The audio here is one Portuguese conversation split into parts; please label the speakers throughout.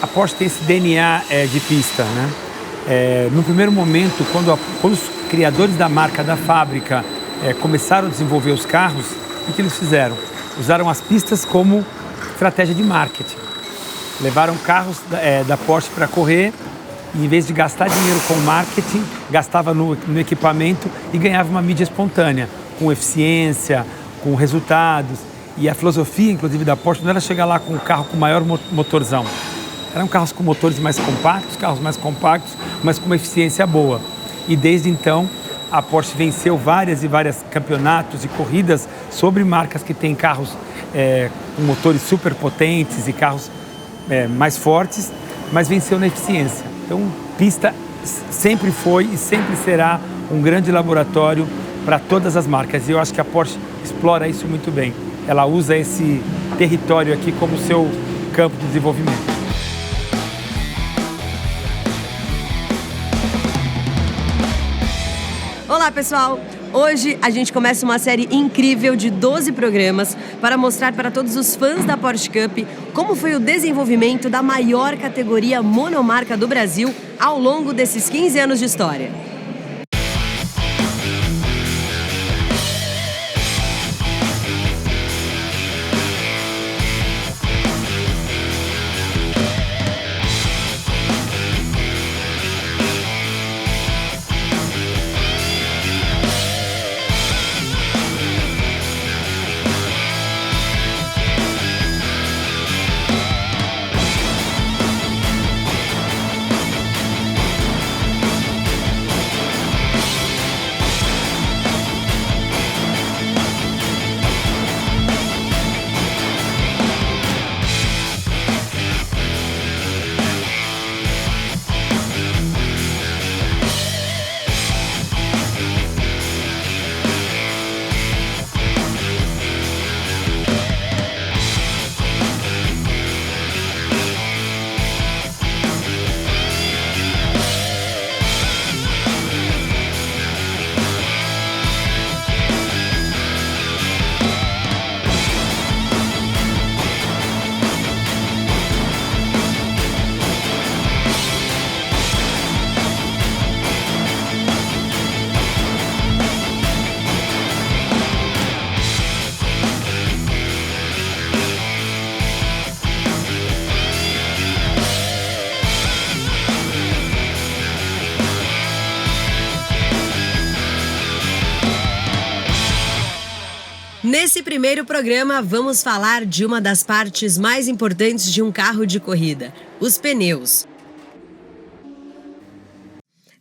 Speaker 1: A Porsche tem esse DNA de pista, né? No primeiro momento, quando os criadores da marca, da fábrica, começaram a desenvolver os carros, o que eles fizeram? Usaram as pistas como estratégia de marketing. Levaram carros da Porsche para correr e, em vez de gastar dinheiro com marketing, gastava no equipamento e ganhava uma mídia espontânea, com eficiência, com resultados. E a filosofia, inclusive, da Porsche não era chegar lá com um carro com maior motorzão. Eram carros com motores mais compactos, mas com uma eficiência boa. E desde então, a Porsche venceu vários campeonatos e corridas sobre marcas que têm carros com motores super potentes e carros mais fortes, mas venceu na eficiência. Então, pista sempre foi e sempre será um grande laboratório para todas as marcas. E eu acho que a Porsche explora isso muito bem. Ela usa esse território aqui como seu campo de desenvolvimento.
Speaker 2: Olá, pessoal! Hoje a gente começa uma série incrível de 12 programas para mostrar para todos os fãs da Porsche Cup como foi o desenvolvimento da maior categoria monomarca do Brasil ao longo desses 15 anos de história. Nesse primeiro programa, vamos falar de uma das partes mais importantes de um carro de corrida: os pneus.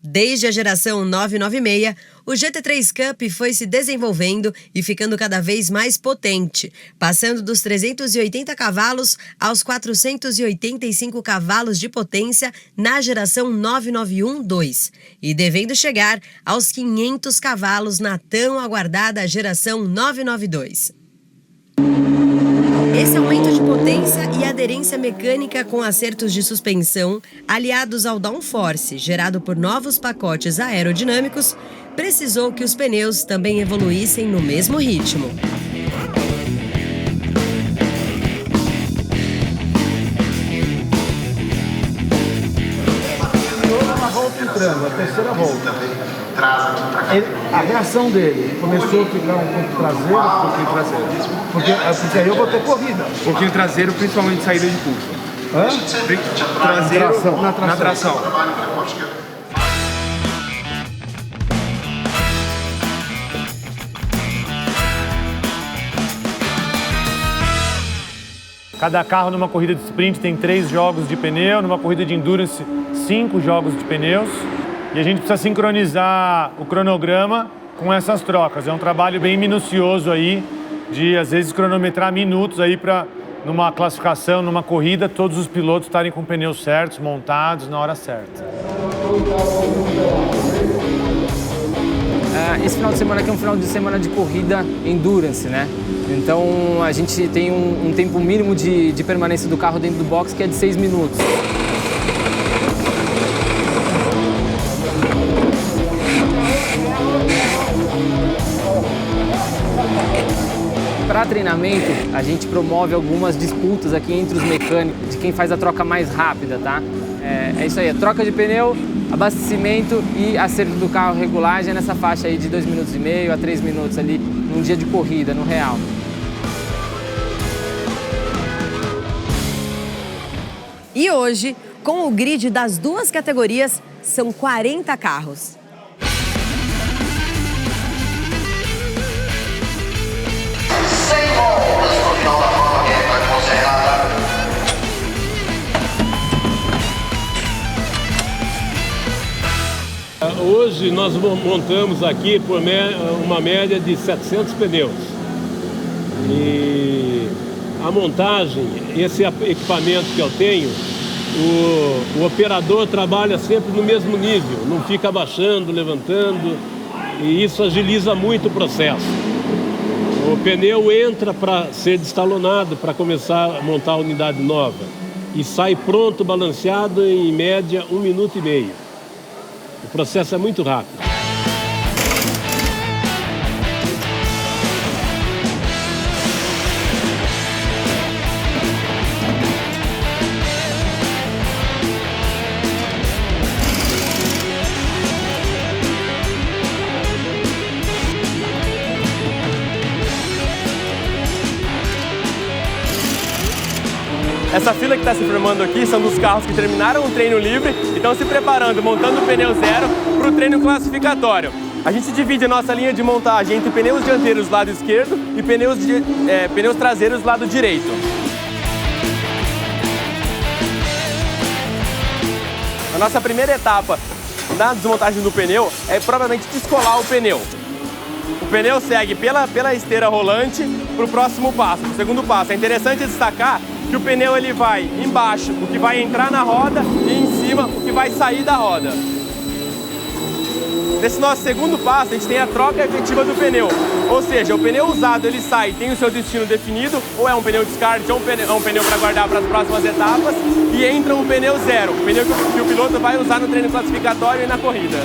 Speaker 2: Desde a geração 996, o GT3 Cup foi se desenvolvendo e ficando cada vez mais potente, passando dos 380 cavalos aos 485 cavalos de potência na geração 991-2 e devendo chegar aos 500 cavalos na tão aguardada geração 992. Esse aumento de potência e aderência mecânica com acertos de suspensão, aliados ao downforce gerado por novos pacotes aerodinâmicos, precisou que os pneus também evoluíssem no mesmo ritmo.
Speaker 3: Uma volta entrando, a terceira volta. A reação dele começou a ficar um pouco traseiro, porque aí eu vou ter corrida.
Speaker 4: Um pouquinho traseiro, principalmente saída de curva.
Speaker 3: Hã?
Speaker 4: Traseiro
Speaker 3: Na tração.
Speaker 5: Cada carro numa corrida de sprint tem 3 jogos de pneu, numa corrida de endurance 5 jogos de pneus. E a gente precisa sincronizar o cronograma com essas trocas. É um trabalho bem minucioso aí, de às vezes cronometrar minutos aí para, numa classificação, numa corrida, todos os pilotos estarem com pneus certos, montados na hora certa.
Speaker 6: Esse final de semana aqui é um final de semana de corrida endurance, né? Então a gente tem um tempo mínimo de permanência do carro dentro do box que é de 6 minutos. Para treinamento, a gente promove algumas disputas aqui entre os mecânicos, de quem faz a troca mais rápida, tá? É isso aí, a troca de pneu, abastecimento e acerto do carro, regulagem nessa faixa aí de 2,5 minutos a 3 minutos ali, num dia de corrida, no real.
Speaker 2: E hoje, com o grid das duas categorias, são 40 carros.
Speaker 7: Sem voltas no final da prova, quem vai com você, Renata?
Speaker 8: Hoje nós montamos aqui por uma média de 700 pneus. E a montagem, esse equipamento que eu tenho, o operador trabalha sempre no mesmo nível, não fica abaixando, levantando, e isso agiliza muito o processo. O pneu entra para ser destalonado, para começar a montar a unidade nova, e sai pronto, balanceado em média 1,5 minutos. O processo é muito rápido.
Speaker 9: Essa fila que está se formando aqui são dos carros que terminaram o treino livre e estão se preparando, montando o pneu zero para o treino classificatório. A gente divide a nossa linha de montagem entre pneus dianteiros do lado esquerdo e pneus traseiros do lado direito. A nossa primeira etapa na desmontagem do pneu é provavelmente descolar o pneu. O pneu segue pela esteira rolante para o próximo passo, o segundo passo. É interessante destacar que o pneu ele vai embaixo, o que vai entrar na roda, e em cima, o que vai sair da roda. Nesse nosso segundo passo, a gente tem a troca efetiva do pneu. Ou seja, o pneu usado ele sai, tem o seu destino definido, ou é um pneu descarte, ou é um pneu para guardar para as próximas etapas, e entra um pneu zero, o pneu que o piloto vai usar no treino classificatório e na corrida.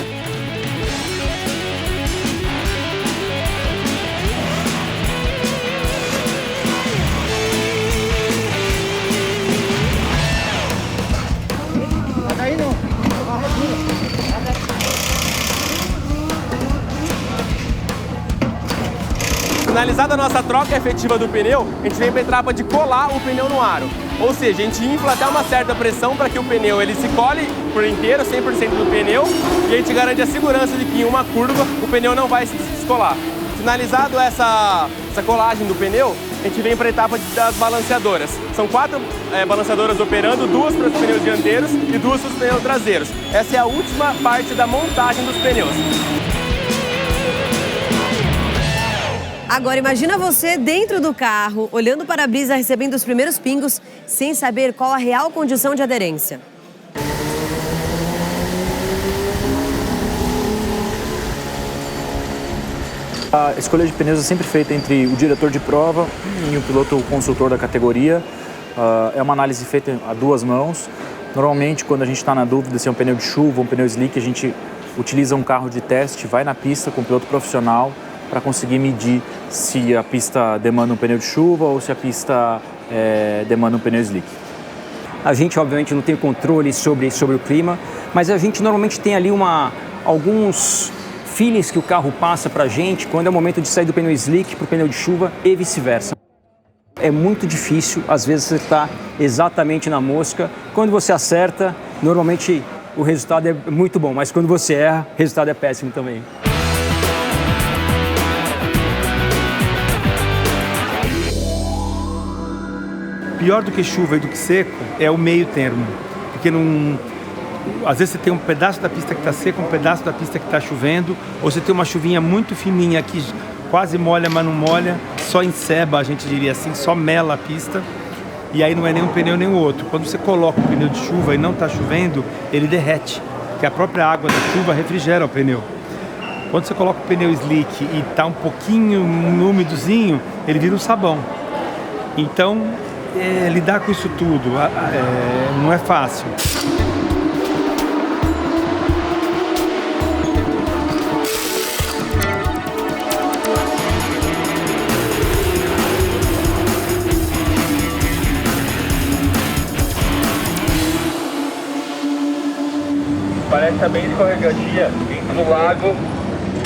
Speaker 9: Finalizada a nossa troca efetiva do pneu, a gente vem para a etapa de colar o pneu no aro. Ou seja, a gente infla até uma certa pressão para que o pneu ele se cole por inteiro, 100% do pneu, e a gente garante a segurança de que em uma curva o pneu não vai se descolar. Finalizado essa colagem do pneu, a gente vem para a etapa das balanceadoras. São 4 balanceadoras operando, 2 para os pneus dianteiros e 2 para os pneus traseiros. Essa é a última parte da montagem dos pneus.
Speaker 2: Agora imagina você dentro do carro, olhando para a brisa, recebendo os primeiros pingos, sem saber qual a real condição de aderência.
Speaker 10: A escolha de pneus é sempre feita entre o diretor de prova e o piloto consultor da categoria. É uma análise feita a 2 mãos. Normalmente, quando a gente está na dúvida se é um pneu de chuva ou um pneu slick, a gente utiliza um carro de teste, vai na pista com um piloto profissional para conseguir medir se a pista demanda um pneu de chuva ou se a pista demanda um pneu slick.
Speaker 11: A gente, obviamente, não tem controle sobre o clima, mas a gente normalmente tem ali alguns feelings que o carro passa para a gente quando é o momento de sair do pneu slick para o pneu de chuva e vice-versa. É muito difícil, às vezes, você está exatamente na mosca. Quando você acerta, normalmente o resultado é muito bom, mas quando você erra, o resultado é péssimo também.
Speaker 1: Pior do que chuva e do que seco é o meio termo, porque às vezes você tem um pedaço da pista que está seco, um pedaço da pista que está chovendo, ou você tem uma chuvinha muito fininha que quase molha, mas não molha, só enceba, a gente diria assim, só mela a pista, e aí não é nem um pneu nem o outro. Quando você coloca o pneu de chuva e não está chovendo, ele derrete, porque a própria água da chuva refrigera o pneu. Quando você coloca o pneu slick e está um pouquinho úmidozinho, ele vira um sabão. Então, lidar com isso tudo não é fácil.
Speaker 9: parece a bem escorregadia entre o lago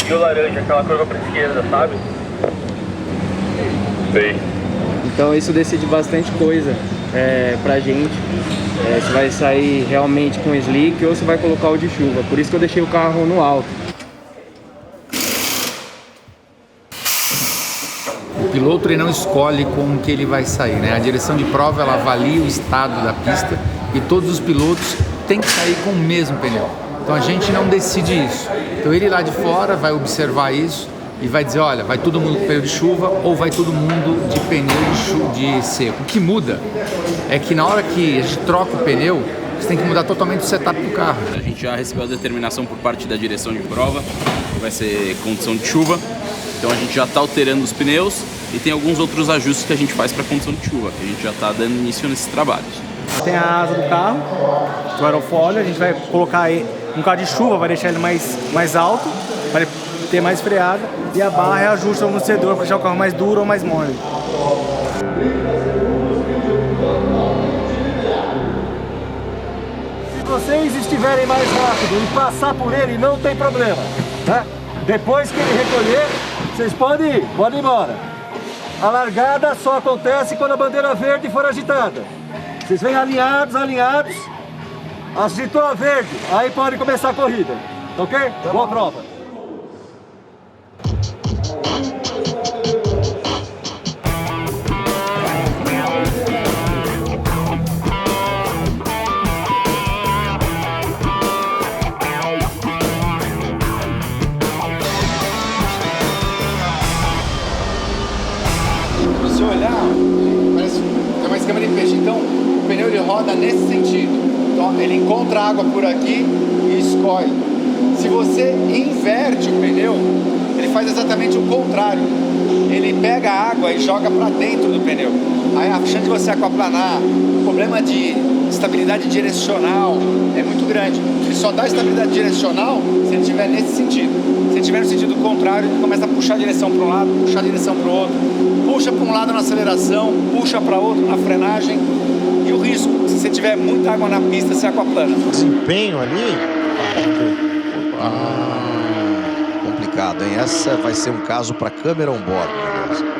Speaker 9: e o laranja, aquela curva para a esquerda, sabe? Sei.
Speaker 6: Então isso decide bastante coisa pra gente. Se vai sair realmente com slick ou se vai colocar o de chuva. Por isso que eu deixei o carro no alto.
Speaker 12: O piloto ele não escolhe como que ele vai sair, né? A direção de prova ela avalia o estado da pista e todos os pilotos têm que sair com o mesmo pneu. Então a gente não decide isso. Então ele lá de fora vai observar isso e vai dizer, olha, vai todo mundo com pneu de chuva ou vai todo mundo de pneu de seco. O que muda é que na hora que a gente troca o pneu, você tem que mudar totalmente o setup do carro.
Speaker 13: A gente já recebeu a determinação por parte da direção de prova, que vai ser condição de chuva. Então a gente já está alterando os pneus e tem alguns outros ajustes que a gente faz para condição de chuva, que a gente já está dando início nesses trabalhos.
Speaker 3: Tem a asa do carro, o aerofólio, a gente vai colocar aí um carro de chuva, vai deixar ele mais alto, para ter mais freada, e a barra é ajuste ao amortecedor para deixar o carro mais duro ou mais mole.
Speaker 14: Se vocês estiverem mais rápido e passar por ele, não tem problema, tá? Depois que ele recolher, vocês podem ir embora. A largada só acontece quando a bandeira verde for agitada. Vocês vêm alinhados, agitou a verde, aí pode começar a corrida, ok? Boa prova.
Speaker 12: Se você olhar, parece é uma escama de peixe, então o pneu ele roda nesse sentido. Então ele encontra água por aqui e escorre. Se você inverte o pneu, ele faz exatamente o contrário. Ele pega a água e joga para dentro do pneu. Aí a chance de você aquaplanar, o problema de estabilidade direcional é muito grande. Ele só dá estabilidade direcional se ele estiver nesse sentido. Se ele estiver no sentido contrário, ele começa a puxar a direção para um lado, puxar a direção para o outro. Puxa para um lado na aceleração, puxa para outro na frenagem. E o risco, se você tiver muita água na pista, você aquaplana.
Speaker 15: Desempenho ali? Complicado, hein? Essa vai ser um caso para câmera on-board, meu Deus.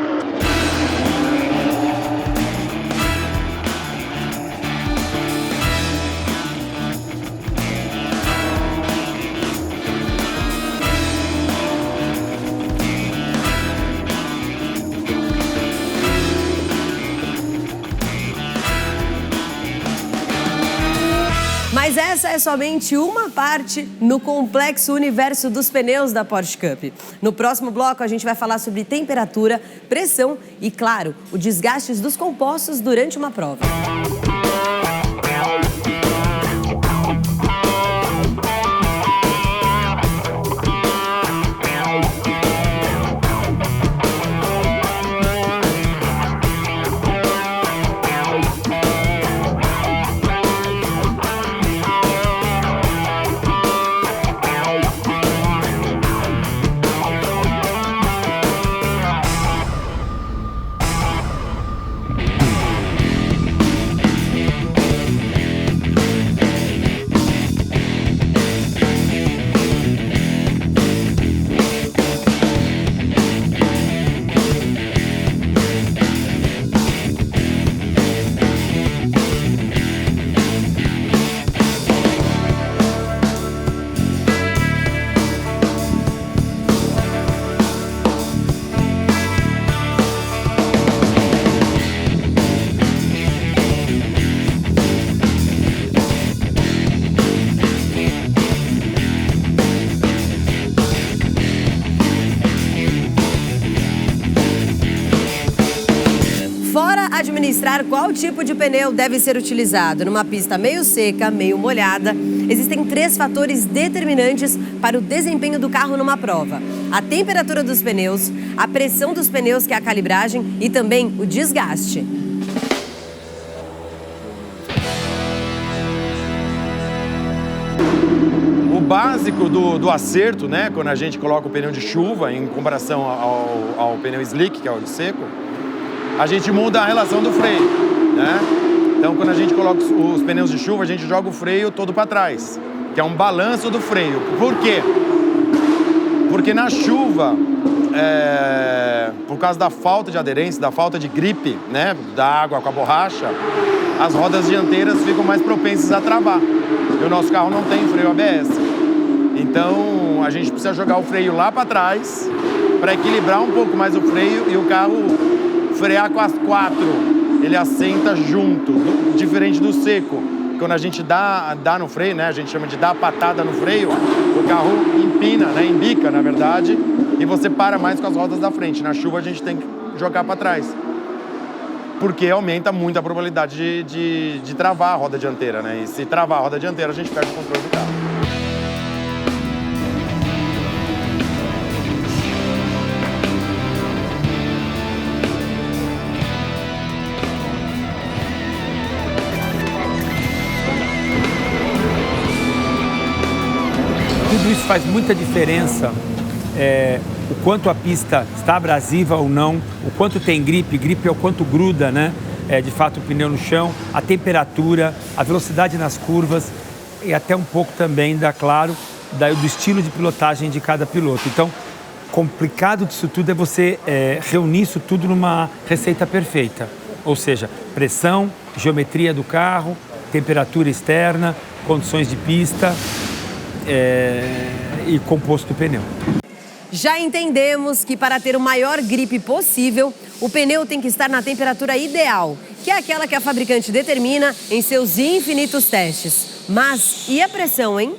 Speaker 2: Mas essa é somente uma parte no complexo universo dos pneus da Porsche Cup. No próximo bloco, a gente vai falar sobre temperatura, pressão e, claro, o desgaste dos compostos durante uma prova. Administrar qual tipo de pneu deve ser utilizado numa pista meio seca, meio molhada. Existem 3 fatores determinantes para o desempenho do carro numa prova: a temperatura dos pneus, a pressão dos pneus, que é a calibragem, e também o desgaste.
Speaker 3: O básico do acerto, né, quando a gente coloca o pneu de chuva em comparação ao pneu slick, que é o de seco, a gente muda a relação do freio, né? Então, quando a gente coloca os pneus de chuva, a gente joga o freio todo para trás.
Speaker 16: que é um balanço do freio. Por quê? Porque na chuva, por causa da falta de aderência, da falta de gripe, né, da água com a borracha, as rodas dianteiras ficam mais propensas a travar. E o nosso carro não tem freio ABS. Então, a gente precisa jogar o freio lá para trás para equilibrar um pouco mais o freio e o carro frear com as quatro. Ele assenta junto, diferente do seco. Quando a gente dá no freio, né, a gente chama de dar a patada no freio, o carro empina, né, embica, na verdade, e você para mais com as rodas da frente. Na chuva a gente tem que jogar para trás, porque aumenta muito a probabilidade de travar a roda dianteira, né? E se travar a roda dianteira, a gente perde o controle do carro.
Speaker 1: Tudo isso faz muita diferença, o quanto a pista está abrasiva ou não, o quanto tem gripe é o quanto gruda, né? De fato, o pneu no chão, a temperatura, a velocidade nas curvas e até um pouco também, do estilo de pilotagem de cada piloto. Então, complicado disso tudo é você reunir isso tudo numa receita perfeita. Ou seja, pressão, geometria do carro, temperatura externa, condições de pista, e composto do pneu.
Speaker 2: Já entendemos que para ter o maior grip possível, o pneu tem que estar na temperatura ideal, que é aquela que a fabricante determina em seus infinitos testes. Mas e a pressão, hein?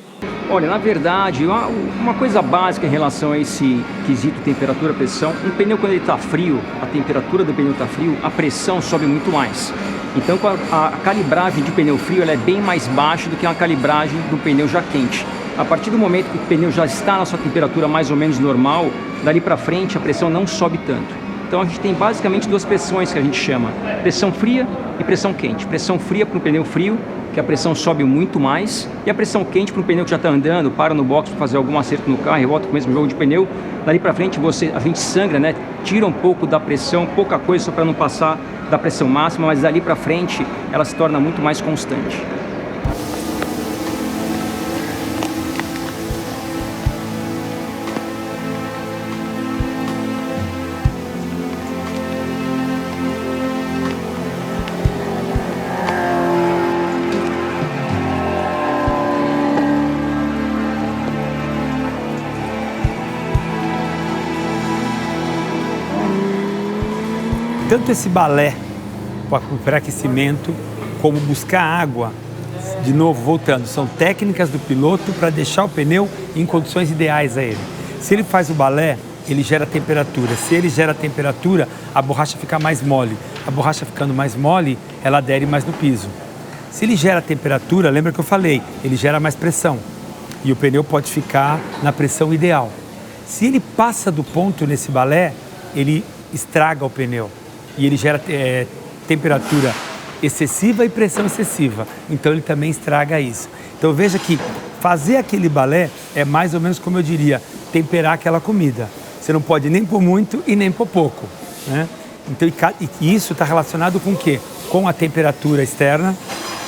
Speaker 11: Olha, na verdade, uma coisa básica em relação a esse quesito temperatura-pressão, um pneu quando ele está frio, a temperatura do pneu está frio, a pressão sobe muito mais. Então a calibragem de pneu frio ela é bem mais baixa do que a calibragem do pneu já quente. A partir do momento que o pneu já está na sua temperatura mais ou menos normal, dali para frente a pressão não sobe tanto. Então a gente tem basicamente duas pressões que a gente chama, pressão fria e pressão quente. Pressão fria para um pneu frio, que a pressão sobe muito mais, e a pressão quente para um pneu que já está andando, para no box para fazer algum acerto no carro e volta com o mesmo jogo de pneu, dali para frente a gente sangra, né? Tira um pouco da pressão, pouca coisa só para não passar da pressão máxima, mas dali para frente ela se torna muito mais constante.
Speaker 1: Tanto esse balé para aquecimento, como buscar água, de novo, voltando, são técnicas do piloto para deixar o pneu em condições ideais a ele. Se ele faz o balé, ele gera temperatura. Se ele gera temperatura, a borracha fica mais mole. A borracha ficando mais mole, ela adere mais no piso. Se ele gera temperatura, lembra que eu falei, ele gera mais pressão. E o pneu pode ficar na pressão ideal. Se ele passa do ponto nesse balé, ele estraga o pneu. E ele gera temperatura excessiva e pressão excessiva. Então ele também estraga isso. Então veja que fazer aquele balé é mais ou menos como eu diria, temperar aquela comida. Você não pode nem pôr muito e nem pôr pouco, né? Então, e isso está relacionado com o quê? Com a temperatura externa,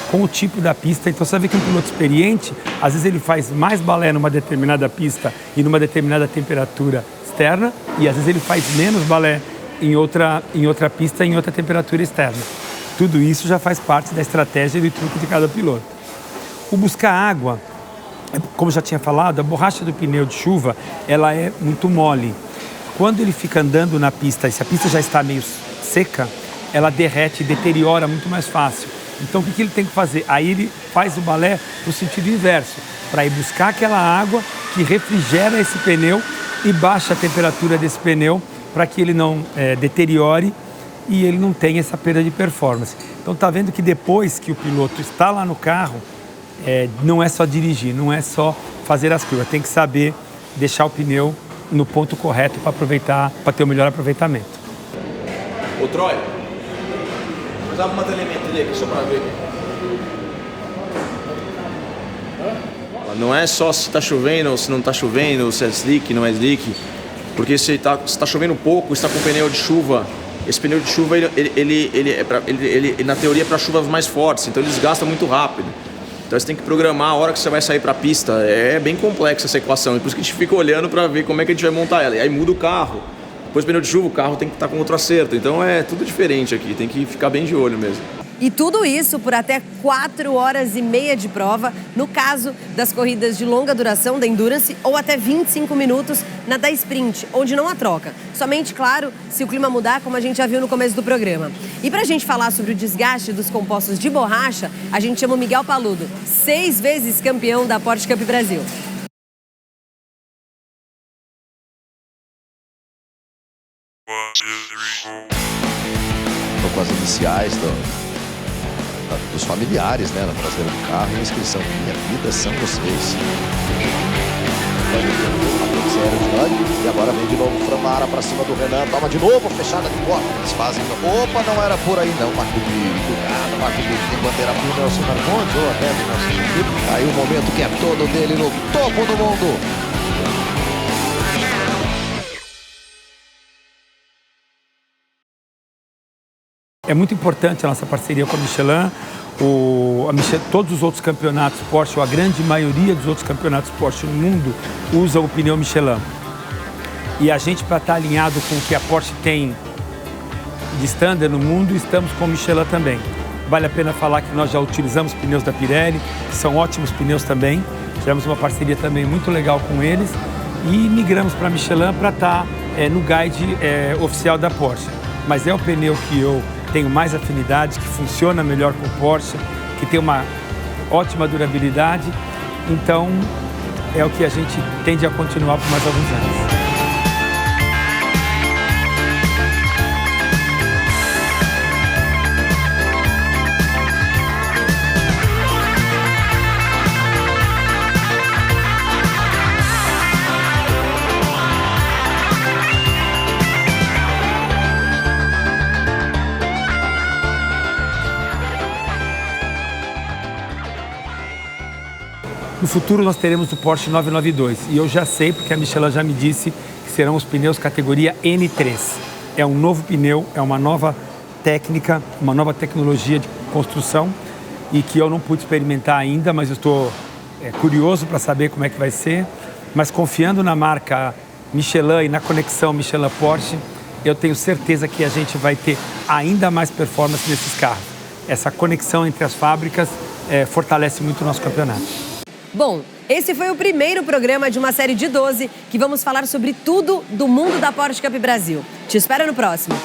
Speaker 1: com o tipo da pista. Então você vê que um piloto experiente, às vezes ele faz mais balé numa determinada pista e numa determinada temperatura externa, e às vezes ele faz menos balé em outra pista, em outra temperatura externa. Tudo isso já faz parte da estratégia e do truque de cada piloto. O buscar água, como já tinha falado, a borracha do pneu de chuva, ela é muito mole. Quando ele fica andando na pista, e se a pista já está meio seca, ela derrete e deteriora muito mais fácil. Então o que ele tem que fazer? Aí ele faz o balé no sentido inverso, para ir buscar aquela água que refrigera esse pneu e baixa a temperatura desse pneu para que ele não deteriore e ele não tenha essa perda de performance. Então tá vendo que depois que o piloto está lá no carro, não é só dirigir, não é só fazer as curvas, tem que saber deixar o pneu no ponto correto para aproveitar, para ter o melhor aproveitamento.
Speaker 13: Ô Troy, usava uma telemetria aqui só para ver. Não é só se está chovendo ou se não está chovendo, se é slick, não é slick. Porque se está chovendo pouco, está com pneu de chuva, esse pneu de chuva ele na teoria é para chuvas mais fortes, então ele desgasta muito rápido.
Speaker 17: Então você tem que programar a hora que você vai sair para a pista. É bem complexa essa equação, e por isso que a gente fica olhando para ver como é que a gente vai montar ela. E aí muda o carro, depois do pneu de chuva, o carro tem que estar com outro acerto. Então é tudo diferente aqui, tem que ficar bem de olho mesmo.
Speaker 2: E tudo isso por até 4 horas e meia de prova, no caso das corridas de longa duração da Endurance, ou até 25 minutos na da Sprint, onde não há troca. Somente, claro, se o clima mudar, como a gente já viu no começo do programa. E pra gente falar sobre o desgaste dos compostos de borracha, a gente chama o Miguel Paludo, 6 vezes campeão da Porsche Cup Brasil.
Speaker 15: Estou com as iniciais dos familiares, né, na traseira do carro, e a inscrição Minha Vida São Vocês. E agora vem de novo o Framara para cima do Renan, toma de novo, fechada de corte, eles fazem, opa, não era por aí não, Marco Billy, cuidado, Marco Billy, tem bandeira para o Nelson Marcondes, ou até do Nelson Felipe, aí o momento que é todo dele no topo do mundo.
Speaker 1: É muito importante a nossa parceria com a Michelin. Todos os outros campeonatos Porsche, ou a grande maioria dos outros campeonatos Porsche no mundo, usam o pneu Michelin. E a gente, para estar alinhado com o que a Porsche tem de standard no mundo, estamos com o Michelin também. Vale a pena falar que nós já utilizamos pneus da Pirelli, que são ótimos pneus também. Tivemos uma parceria também muito legal com eles. E migramos para a Michelin para estar no guide oficial da Porsche. Mas é o pneu que eu tenho mais afinidade, que funciona melhor com o Porsche, que tem uma ótima durabilidade. Então, é o que a gente tende a continuar por mais alguns anos. No futuro nós teremos o Porsche 992 e eu já sei, porque a Michelin já me disse que serão os pneus categoria N3. É um novo pneu, é uma nova técnica, uma nova tecnologia de construção e que eu não pude experimentar ainda, mas eu estou curioso para saber como é que vai ser. Mas confiando na marca Michelin e na conexão Michelin-Porsche, eu tenho certeza que a gente vai ter ainda mais performance nesses carros. Essa conexão entre as fábricas fortalece muito o nosso campeonato.
Speaker 2: Bom, esse foi o primeiro programa de uma série de 12 que vamos falar sobre tudo do mundo da Porsche Cup Brasil. Te espero no próximo.